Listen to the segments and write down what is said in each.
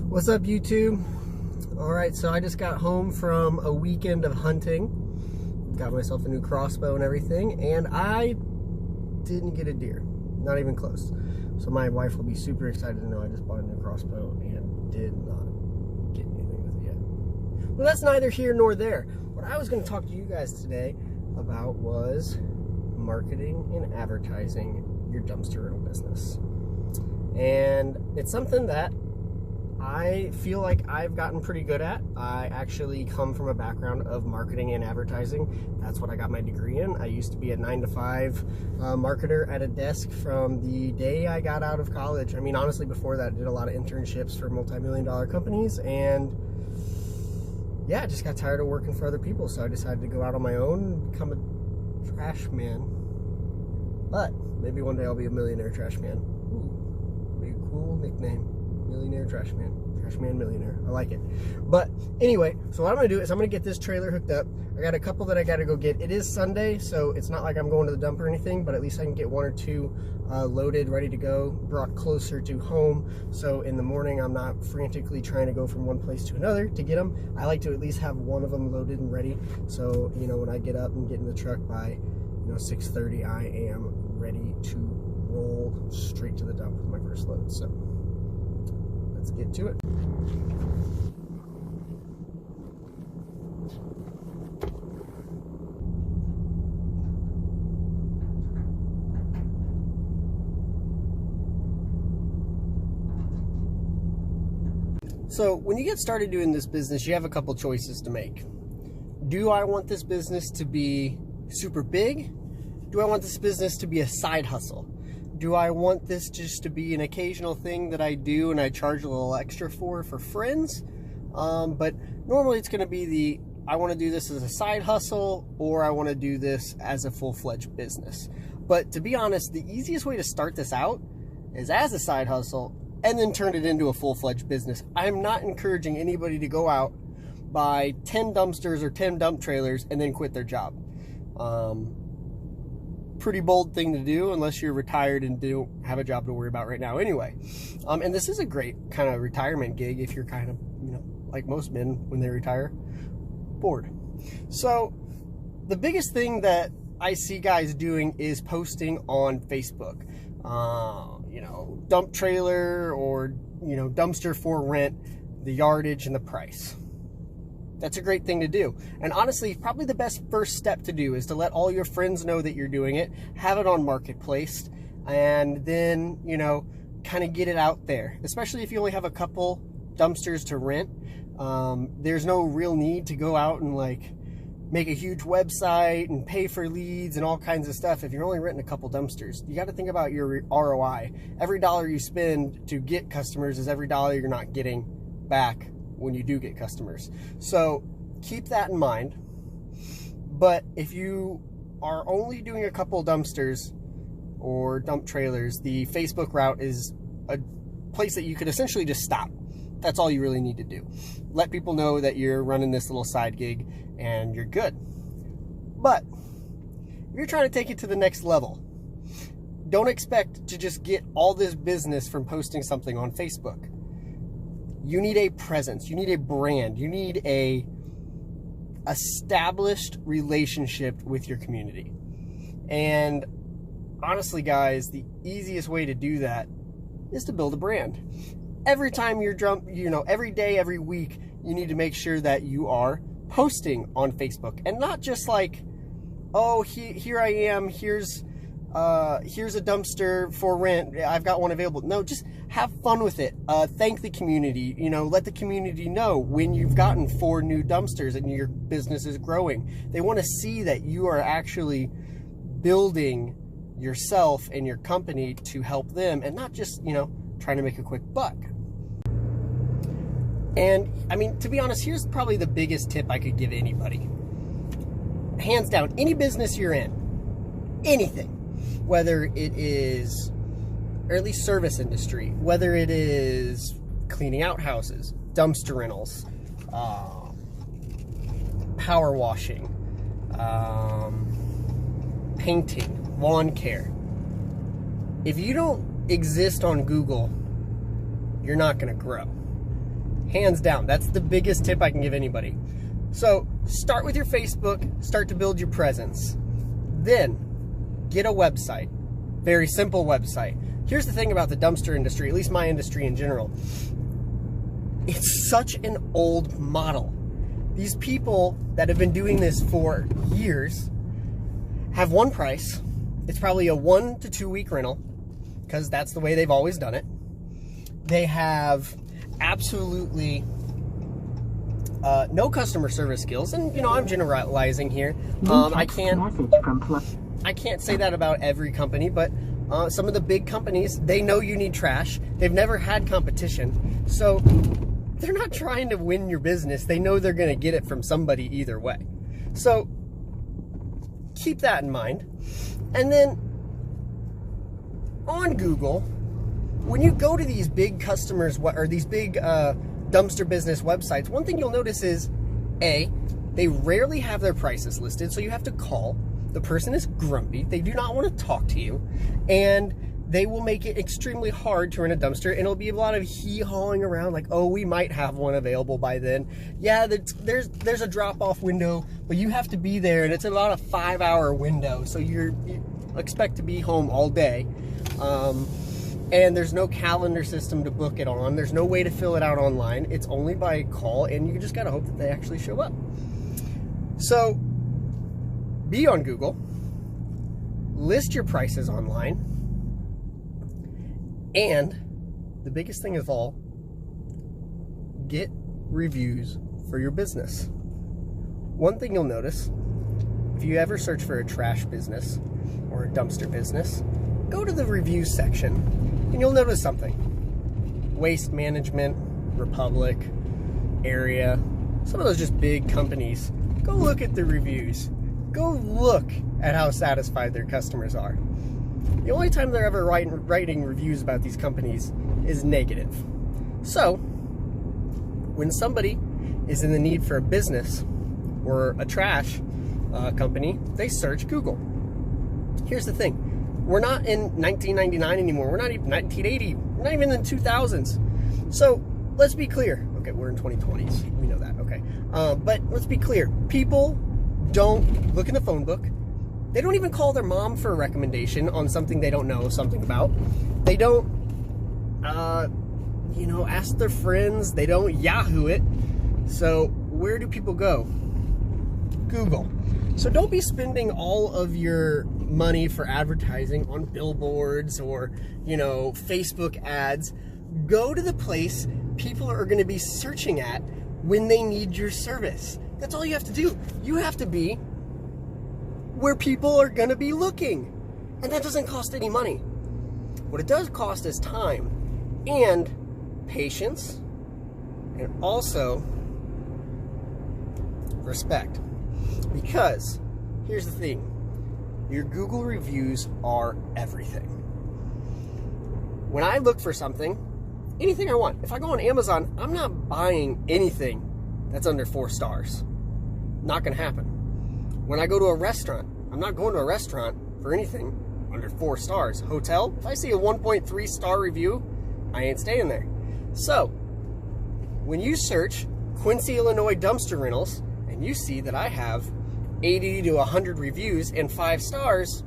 What's up, YouTube? Alright, so I just got home from a weekend of hunting. Got myself a new crossbow and everything, and I didn't get a deer. Not even close. So my wife will be super excited to know I just bought a new crossbow and did not get anything with it yet. Well, that's neither here nor there. What I was going to talk to you guys today about was marketing and advertising your dumpster rental business. And it's something that I feel like I've gotten pretty good at. I actually come from a background of marketing and advertising. That's what I got my degree in. I used to be a 9-to-5 marketer at a desk from the day I got out of college. I mean, honestly, before that, I did a lot of internships for multi-million-dollar companies, and yeah, I just got tired of working for other people, so I decided to go out on my own and become a trash man. But maybe one day I'll be a millionaire trash man. Ooh, be a cool nickname. Millionaire trash man. Trash man millionaire. I like it. But anyway, so what I'm going to do is I'm going to get this trailer hooked up. I got a couple that I got to go get. It is Sunday, so it's not like I'm going to the dump or anything, but at least I can get one or two loaded, ready to go, brought closer to home. So in the morning, I'm not frantically trying to go from one place to another to get them. I like to at least have one of them loaded and ready. So, you know, when I get up and get in the truck by, 6:30, I am ready to roll straight to the dump with my first load. So let's get to it. So when you get started doing this business, you have a couple choices to make. Do I want this business to be super big? Do I want this business to be a side hustle? Do I want this just to be an occasional thing that I do and I charge a little extra for friends? But normally it's going to be I want to do this as a side hustle, or I want to do this as a full-fledged business. But to be honest, the easiest way to start this out is as a side hustle and then turn it into a full-fledged business. I'm not encouraging anybody to go out, buy 10 dumpsters or 10 dump trailers and then quit their job. Pretty bold thing to do unless you're retired and don't have a job to worry about right now anyway. And this is a great kind of retirement gig if you're kind of, like most men when they retire, bored. So the biggest thing that I see guys doing is posting on Facebook. Dump trailer or, dumpster for rent, the yardage and the price. That's a great thing to do. And honestly, probably the best first step to do is to let all your friends know that you're doing it, have it on Marketplace, and then, kind of get it out there. Especially if you only have a couple dumpsters to rent. There's no real need to go out and make a huge website and pay for leads and all kinds of stuff if you're only renting a couple dumpsters. You got to think about your ROI. Every dollar you spend to get customers is every dollar you're not getting back when you do get customers. So keep that in mind. But if you are only doing a couple dumpsters or dump trailers, the Facebook route is a place that you could essentially just stop. That's all you really need to do. Let people know that you're running this little side gig and you're good. But if you're trying to take it to the next level, don't expect to just get all this business from posting something on Facebook. You need a presence, you need a brand, you need a established relationship with your community. And honestly, guys, the easiest way to do that is to build a brand. Every time you're every day, every week, you need to make sure that you are posting on Facebook, and not just oh, here I am, here's a dumpster for rent, I've got one available. No, just have fun with it. Thank the community, let the community know when you've gotten 4 new dumpsters and your business is growing. They want to see that you are actually building yourself and your company to help them, and not just, trying to make a quick buck. And I mean, to be honest, here's probably the biggest tip I could give anybody. Hands down, any business you're in, anything, whether it is, or at least service industry, whether it is cleaning out houses, dumpster rentals, power washing, painting, lawn care. If you don't exist on Google, you're not going to grow. Hands down. That's the biggest tip I can give anybody. So start with your Facebook, start to build your presence. Then get a website. Very simple website. Here's the thing about the dumpster industry, at least my industry in general. It's such an old model. These people that have been doing this for years have one price. It's probably a 1 to 2 week rental because that's the way they've always done it. They have absolutely no customer service skills, and you know, I'm generalizing here. I can't say that about every company, but some of the big companies, they know you need trash. They've never had competition, so they're not trying to win your business. They know they're going to get it from somebody either way. So keep that in mind. And then on Google, when you go to these big customers or these big dumpster business websites, one thing you'll notice is, A, they rarely have their prices listed, so you have to call. The person is grumpy. They do not want to talk to you, and they will make it extremely hard to rent a dumpster, and it'll be a lot of hee-hawing around like, oh, we might have one available by then. Yeah, there's a drop-off window, but you have to be there, and it's about a 5-hour window, so you expect to be home all day. And there's no calendar system to book it on. There's no way to fill it out online. It's only by call, and you just gotta hope that they actually show up. So be on Google, list your prices online, and the biggest thing of all, get reviews for your business. One thing you'll notice, if you ever search for a trash business or a dumpster business, go to the reviews section and you'll notice something. Waste Management, Republic, Area, some of those just big companies. Go look at the reviews. Go look at how satisfied their customers are. The only time they're ever writing reviews about these companies is negative. So, when somebody is in the need for a business or a trash company, they search Google. Here's the thing. We're not in 1999 anymore. We're not even 1980. We're not even in the 2000s. So, let's be clear. Okay, we're in 2020s. We know that, okay. But let's be clear. People don't look in the phone book. They don't even call their mom for a recommendation on something they don't know something about. They don't, ask their friends. They don't Yahoo it. So where do people go? Google. So don't be spending all of your money for advertising on billboards or, Facebook ads. Go to the place people are going to be searching at when they need your service. That's all you have to do. You have to be where people are going to be looking. And that doesn't cost any money. What it does cost is time and patience, and also respect. Because here's the thing. Your Google reviews are everything. When I look for something, anything I want, if I go on Amazon, I'm not buying anything that's under 4 stars. Not going to happen. When I go to a restaurant, I'm not going to a restaurant for anything under 4 stars. Hotel, if I see a 1.3 star review, I ain't staying there. So, when you search Quincy, Illinois dumpster rentals, and you see that I have 80 to 100 reviews and 5 stars,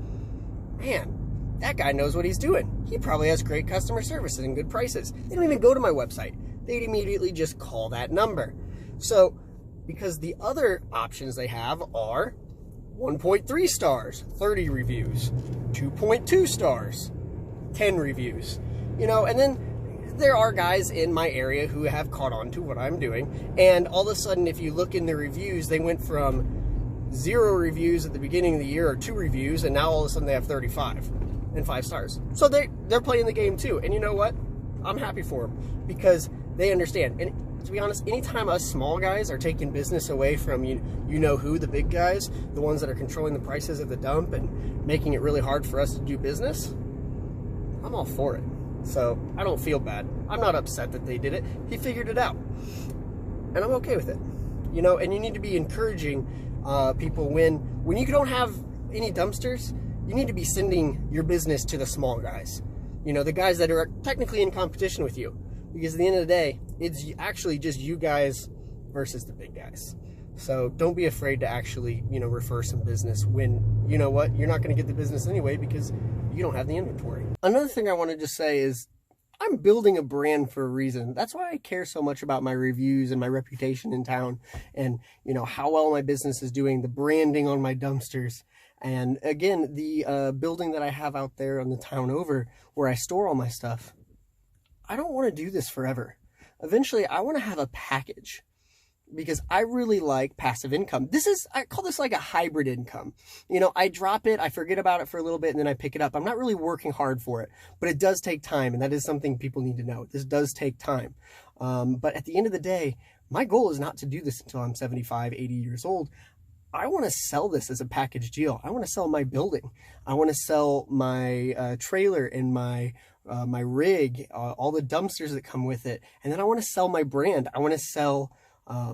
man, that guy knows what he's doing. He probably has great customer service and good prices. They don't even go to my website. They'd immediately just call that number. So, because the other options they have are 1.3 stars, 30 reviews, 2.2 stars, 10 reviews, and then there are guys in my area who have caught on to what I'm doing, and all of a sudden, if you look in the reviews, they went from 0 reviews at the beginning of the year or 2 reviews, and now all of a sudden they have 35 and 5 stars. So they're playing the game too, and you know what? I'm happy for them because they understand. And to be honest, anytime us small guys are taking business away from the big guys, the ones that are controlling the prices at the dump and making it really hard for us to do business, I'm all for it. So I don't feel bad. I'm not upset that they did it. He figured it out. And I'm okay with it. And you need to be encouraging people when you don't have any dumpsters, you need to be sending your business to the small guys. The guys that are technically in competition with you. Because at the end of the day, it's actually just you guys versus the big guys. So don't be afraid to actually, you know, refer some business when, you know what, you're not going to get the business anyway because you don't have the inventory. Another thing I wanted to say is I'm building a brand for a reason. That's why I care so much about my reviews and my reputation in town and, you know, how well my business is doing, the branding on my dumpsters. And again, the building that I have out there on the town over where I store all my stuff, I don't want to do this forever. Eventually, I want to have a package because I really like passive income. I call this like a hybrid income. You know, I drop it, I forget about it for a little bit, and then I pick it up. I'm not really working hard for it, but it does take time, and that is something people need to know. This does take time. But at the end of the day, my goal is not to do this until I'm 75, 80 years old. I want to sell this as a package deal. I want to sell my building. I want to sell my trailer and my rig, all the dumpsters that come with it. And then I want to sell my brand. I want to sell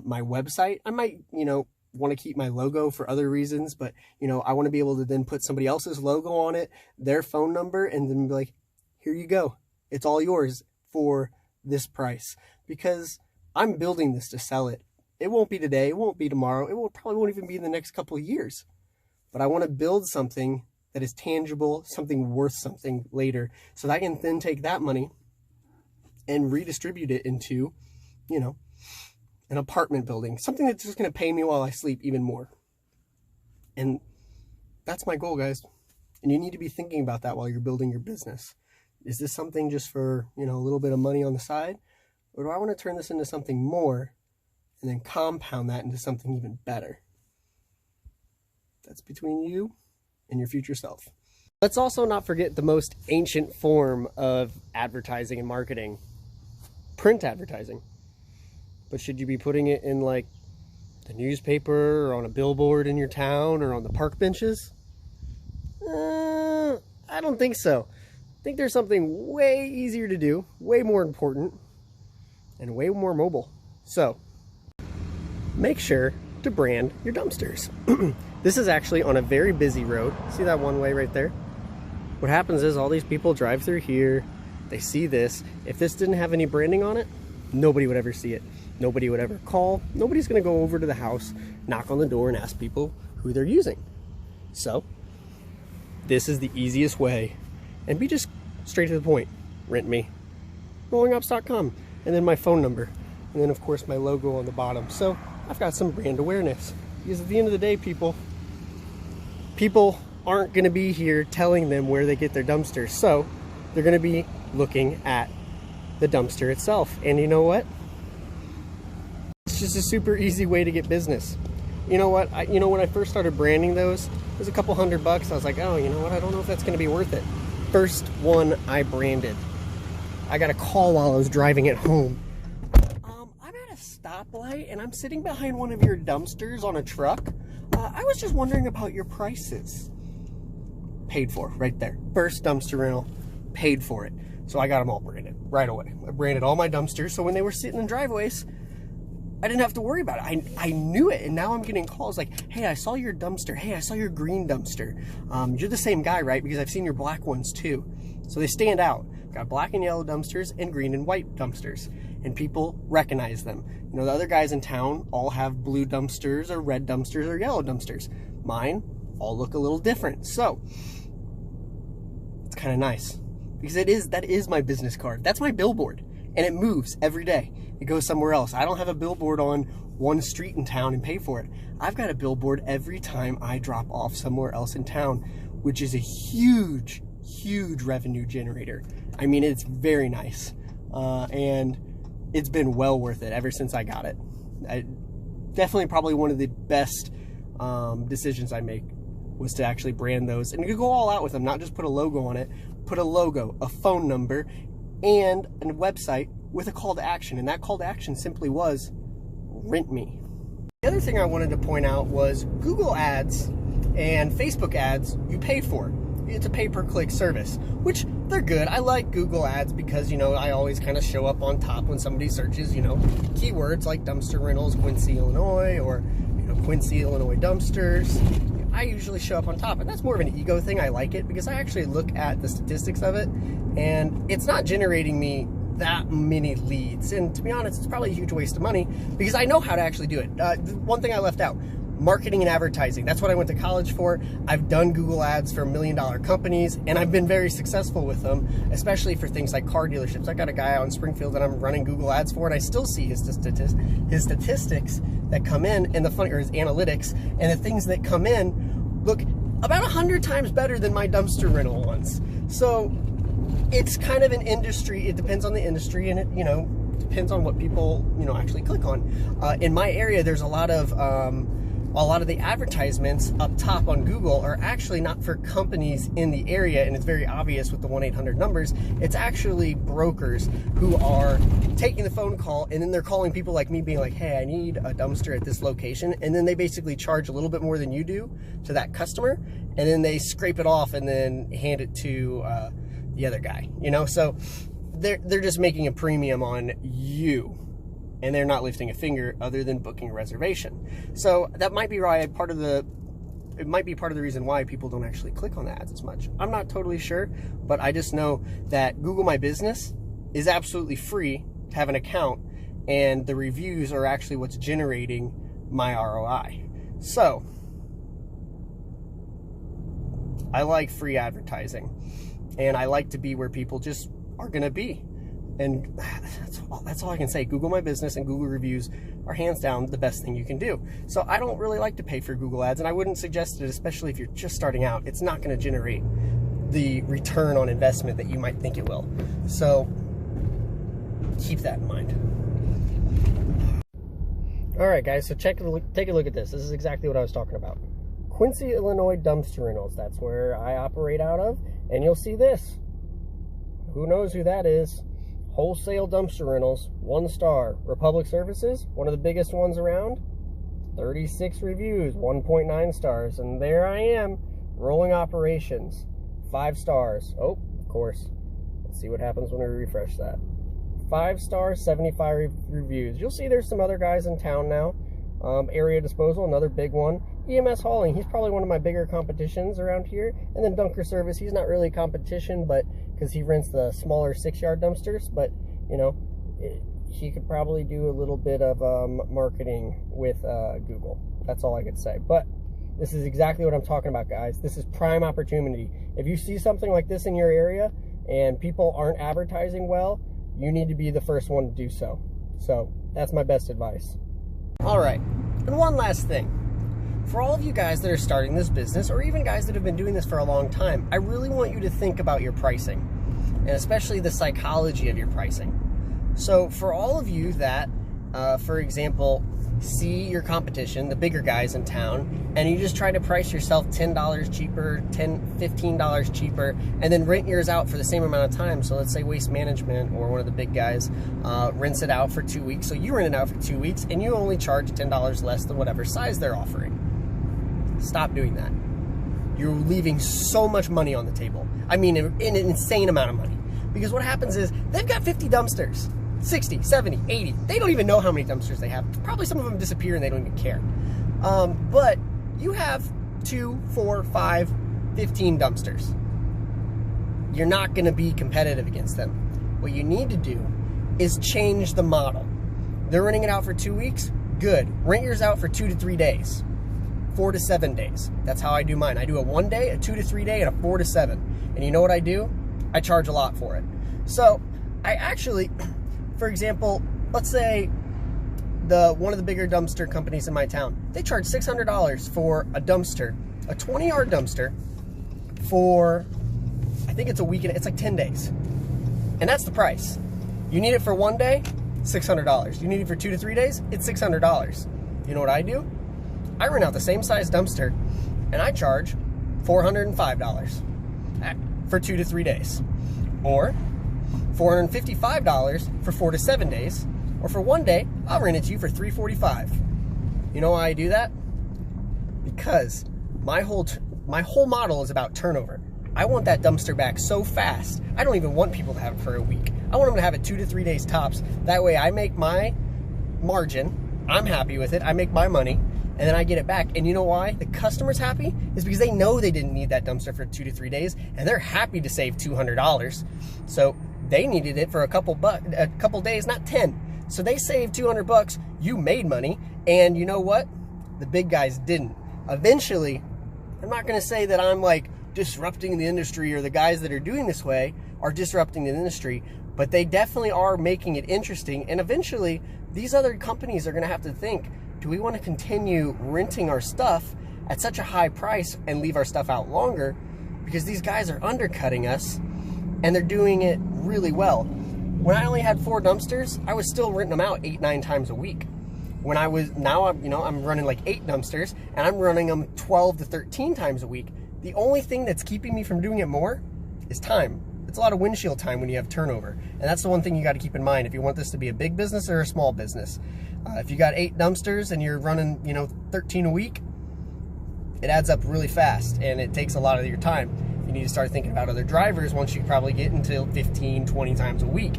my website. I might, you know, want to keep my logo for other reasons, but, you know, I want to be able to then put somebody else's logo on it, their phone number, and then be like, here you go. It's all yours for this price, because I'm building this to sell it. It won't be today. It won't be tomorrow. Probably won't even be in the next couple of years, but I want to build something that is tangible, something worth something later, so that I can then take that money and redistribute it into, you know, an apartment building, something that's just going to pay me while I sleep even more. And that's my goal, guys. And you need to be thinking about that while you're building your business. Is this something just for, you know, a little bit of money on the side? Or do I want to turn this into something more and then compound that into something even better? That's between you and your future self. Let's also not forget the most ancient form of advertising and marketing, print advertising. But should you be putting it in like the newspaper or on a billboard in your town or on the park benches? I don't think so. I think there's something way easier to do, way more important, and way more mobile. So make sure to brand your dumpsters. This is actually on a very busy road. See that one way right there? What happens is all these people drive through here, they see this. If this didn't have any branding on it, nobody would ever see it. Nobody would ever call. Nobody's going to go over to the house, knock on the door, and ask people who they're using. So this is the easiest way. And be just straight to the point. Rent me. rollingops.com. And then my phone number. And then, of course, my logo on the bottom. So I've got some brand awareness. Because at the end of the day, people aren't going to be here telling them where they get their dumpsters. So they're going to be looking at the dumpster itself. And you know what? It's just a super easy way to get business. You know what? When I first started branding those, it was a couple $100. I was like, oh, you know what? I don't know if that's going to be worth it. First one I branded, I got a call while I was driving it home. I'm at a stoplight and I'm sitting behind one of your dumpsters on a truck. I was just wondering about your prices. Paid for, right there. First dumpster rental, paid for it. So I got them all branded right away. I branded all my dumpsters, so when they were sitting in driveways, I didn't have to worry about it. I knew it, and now I'm getting calls like, hey, I saw your dumpster. Hey, I saw your green dumpster. You're the same guy, right? Because I've seen your black ones too. So they stand out. Got black and yellow dumpsters and green and white dumpsters, and people recognize them. You know, the other guys in town all have blue dumpsters or red dumpsters or yellow dumpsters. Mine all look a little different. So it's kind of nice because that is my business card. That's my billboard, and it moves every day. It goes somewhere else. I don't have a billboard on one street in town and pay for it. I've got a billboard every time I drop off somewhere else in town, which is a huge, huge revenue generator. I mean, it's very nice. And it's been well worth it ever since I got it. Definitely probably one of the best decisions I make was to actually brand those and to go all out with them, not just put a logo on it, put a logo, a phone number, and a website with a call to action. And that call to action simply was, rent me. The other thing I wanted to point out was Google ads and Facebook ads you pay for. It's a pay-per-click service, which they're good. I like Google ads because, you know, I always kind of show up on top when somebody searches, you know, keywords like dumpster rentals, Quincy, Illinois, or, you know, Quincy, Illinois dumpsters. I usually show up on top, and that's more of an ego thing. I like it because I actually look at the statistics of it, and it's not generating me that many leads. And to be honest, it's probably a huge waste of money because I know how to actually do it. One thing I left out, marketing and advertising. That's what I went to college for. I've done Google ads for $1 million companies, and I've been very successful with them, especially for things like car dealerships. I got a guy out in Springfield that I'm running Google ads for, and I still see his statistics that come in, and or his analytics, and the things that come in look about 100 times better than my dumpster rental ones. So it's kind of an industry. It depends on the industry, and it, depends on what people, actually click on. In my area, there's a lot of the advertisements up top on Google are actually not for companies in the area, and it's very obvious with the 1-800 numbers. It's actually brokers who are taking the phone call, and then they're calling people like me being like, hey, I need a dumpster at this location, and then they basically charge a little bit more than you do to that customer, and then they scrape it off and then hand it to the other guy, so they're just making a premium on you. And they're not lifting a finger other than booking a reservation. So that might be right. It might be part of the reason why people don't actually click on the ads as much. I'm not totally sure, but I just know that Google My Business is absolutely free to have an account, and the reviews are actually what's generating my ROI. So I like free advertising, and I like to be where people just are gonna be. And that's all I can say. Google My Business and Google reviews are hands down the best thing you can do. So I don't really like to pay for Google ads, and I wouldn't suggest it, especially if you're just starting out. It's not going to generate the return on investment that you might think it will. So keep that in mind. All right, guys, so take a look at this. This is exactly what I was talking about. Quincy, Illinois dumpster rentals. That's where I operate out of, and you'll see this. Who knows who that is? Wholesale dumpster rentals, 1 star. Republic Services, one of the biggest ones around, 36 reviews, 1.9 stars. And there I am, rolling operations, 5 stars. Oh, of course. Let's see what happens when we refresh that. 5 stars, 75 reviews. You'll see there's some other guys in town now. Area Disposal, another big one. EMS Hauling, he's probably one of my bigger competitions around here. And then Dunker Service, he's not really competition, but because he rents the smaller 6-yard dumpsters, but he could probably do a little bit of marketing with Google. That's all I could say. But this is exactly what I'm talking about, guys. This is prime opportunity. If you see something like this in your area and people aren't advertising well, you need to be the first one to do so. So that's my best advice. All right, and one last thing. For all of you guys that are starting this business, or even guys that have been doing this for a long time, I really want you to think about your pricing, and especially the psychology of your pricing. So for all of you that, for example, see your competition, the bigger guys in town, and you just try to price yourself $10 cheaper, $15 cheaper, and then rent yours out for the same amount of time. So let's say Waste Management or one of the big guys rents it out for 2 weeks. So you rent it out for 2 weeks, and you only charge $10 less than whatever size they're offering. Stop doing that. You're leaving so much money on the table. I mean, an insane amount of money. Because what happens is, they've got 50 dumpsters. 60, 70, 80. They don't even know how many dumpsters they have. Probably some of them disappear and they don't even care. But you have 2, 4, 5, 15 dumpsters. You're not going to be competitive against them. What you need to do is change the model. They're renting it out for 2 weeks? Good. Rent yours out for 2 to 3 days. 4 to 7 days. That's how I do mine. I do a 1 day, a 2 to 3 day, and a 4 to 7. And you know what I do? I charge a lot for it. So I actually, for example, let's say one of the bigger dumpster companies in my town, they charge $600 for a dumpster, a 20-yard dumpster for, I think it's a weekend, it's like 10 days. And that's the price. You need it for 1 day, $600. You need it for 2 to 3 days, it's $600. You know what I do? I rent out the same size dumpster and I charge $405 for 2 to 3 days. Or $455 for 4 to 7 days. Or for 1 day, I'll rent it to you for $345. You know why I do that? Because my whole model is about turnover. I want that dumpster back so fast. I don't even want people to have it for a week. I want them to have it 2 to 3 days tops. That way I make my margin. I'm happy with it. I make my money. And then I get it back. And you know why the customer's happy? Is because they know they didn't need that dumpster for 2 to 3 days, and they're happy to save $200. So They needed it for a couple days, not 10. So they saved 200 bucks. You made money. And you know what? The big guys didn't. Eventually, I'm not going to say that I'm like disrupting the industry, or the guys that are doing this way are disrupting the industry, but they definitely are making it interesting. And eventually, these other companies are going to have to think, do we want to continue renting our stuff at such a high price and leave our stuff out longer? Because these guys are undercutting us, and they're doing it really well. When I only had 4 dumpsters, I was still renting them out 8-9 times a week. When I was, now I'm running like 8 dumpsters, and I'm running them 12 to 13 times a week. The only thing that's keeping me from doing it more is time. It's a lot of windshield time when you have turnover. And that's the one thing you got to keep in mind if you want this to be a big business or a small business. If you got 8 dumpsters and you're running, 13 a week, it adds up really fast, and it takes a lot of your time. You need to start thinking about other drivers once you probably get into 15, 20 times a week.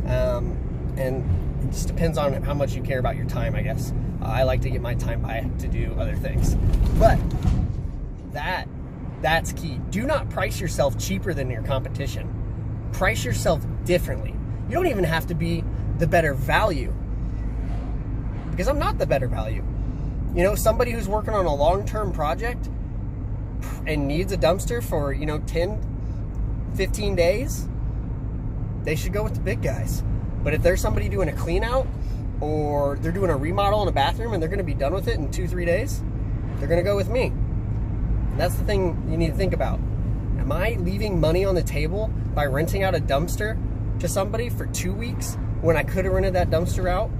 And it just depends on how much you care about your time, I guess. I like to get my time back to do other things. But that's key. Do not price yourself cheaper than your competition. Price yourself differently. You don't even have to be the better value, because I'm not the better value. Somebody who's working on a long-term project and needs a dumpster for, 10, 15 days, they should go with the big guys. But if there's somebody doing a clean out, or they're doing a remodel in a bathroom and they're going to be done with it in 2-3 days, they're going to go with me. And that's the thing you need to think about. Am I leaving money on the table by renting out a dumpster to somebody for 2 weeks when I could have rented that dumpster out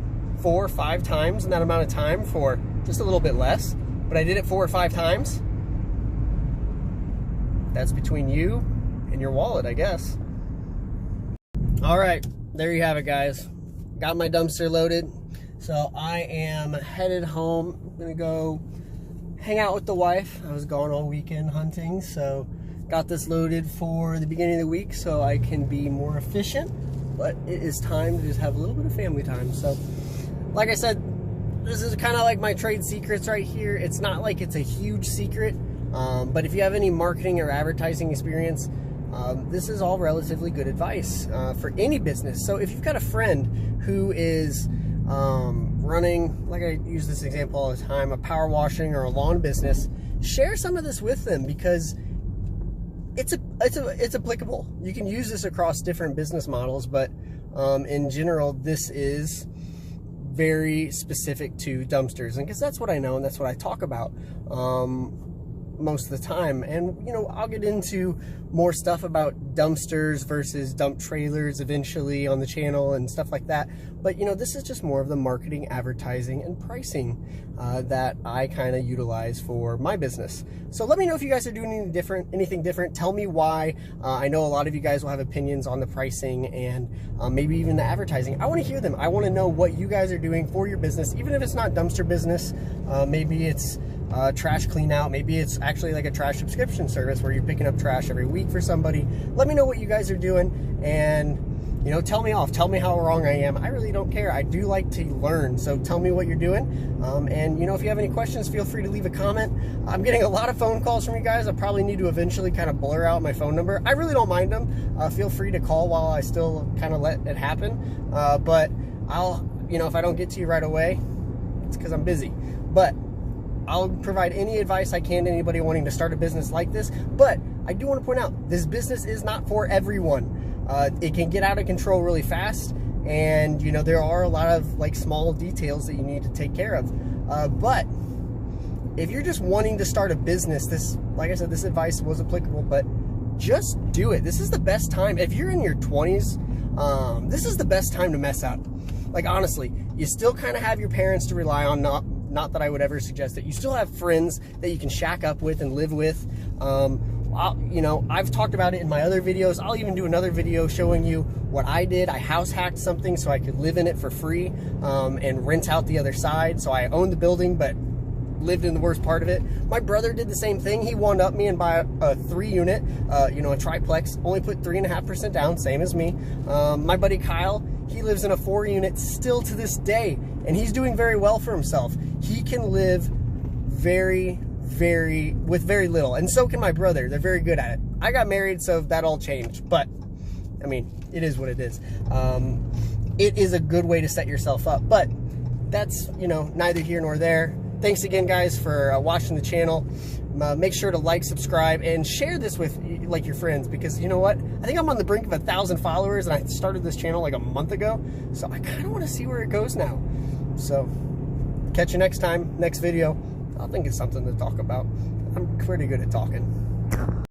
4 or 5 times in that amount of time for just a little bit less, but I did it 4 or 5 times? That's between you and your wallet, I guess. All right, there you have it, guys. Got my dumpster loaded, so I am headed home. I'm gonna go hang out with the wife. I was gone all weekend hunting, so got this loaded for the beginning of the week so I can be more efficient, but it is time to just have a little bit of family time. So like I said, this is kind of like my trade secrets right here. It's not like it's a huge secret, but if you have any marketing or advertising experience, this is all relatively good advice for any business. So if you've got a friend who is running, like I use this example all the time, a power washing or a lawn business, share some of this with them, because it's applicable. You can use this across different business models, but in general, this is very specific to dumpsters, and because that's what I know and that's what I talk about most of the time. And I'll get into more stuff about dumpsters versus dump trailers eventually on the channel and stuff like that, but this is just more of the marketing, advertising, and pricing that I kind of utilize for my business. So let me know if you guys are doing anything different. Tell me why. I know a lot of you guys will have opinions on the pricing and maybe even the advertising. I want to hear them. I want to know what you guys are doing for your business, even if it's not dumpster business. Maybe it's trash clean out. Maybe it's actually like a trash subscription service where you're picking up trash every week for somebody. Let me know what you guys are doing, and tell me off. Tell me how wrong I am. I really don't care. I do like to learn, so tell me what you're doing. And if you have any questions, feel free to leave a comment. I'm getting a lot of phone calls from you guys. I probably need to eventually kind of blur out my phone number. I really don't mind them. Feel free to call while I still kind of let it happen. But I'll, if I don't get to you right away, it's because I'm busy. But I'll provide any advice I can to anybody wanting to start a business like this. But I do want to point out, this business is not for everyone. It can get out of control really fast, and there are a lot of small details that you need to take care of. But if you're just wanting to start a business, like I said, this advice was applicable, but just do it. This is the best time. If you're in your 20s, this is the best time to mess up. Honestly, you still kind of have your parents to rely on. Not that I would ever suggest it. You still have friends that you can shack up with and live with. I've talked about it in my other videos. I'll even do another video showing you what I did. I house hacked something so I could live in it for free and rent out the other side. So I owned the building, but lived in the worst part of it. My brother did the same thing. He wound up me and buy a 3-unit, a triplex, only put 3.5% down, same as me. My buddy Kyle, he lives in a 4-unit still to this day, and he's doing very well for himself. He can live with very little, and so can my brother. They're very good at it. I got married, so that all changed, but I mean, it is what it is. It is a good way to set yourself up, but that's, you know, neither here nor there. Thanks again, guys, for watching the channel. Make sure to like, subscribe, and share this with like your friends, because you know what? I think I'm on the brink of 1,000 followers, and I started this channel like a month ago, so I kind of want to see where it goes now. So catch you next time, next video. I'll think it's something to talk about. I'm pretty good at talking.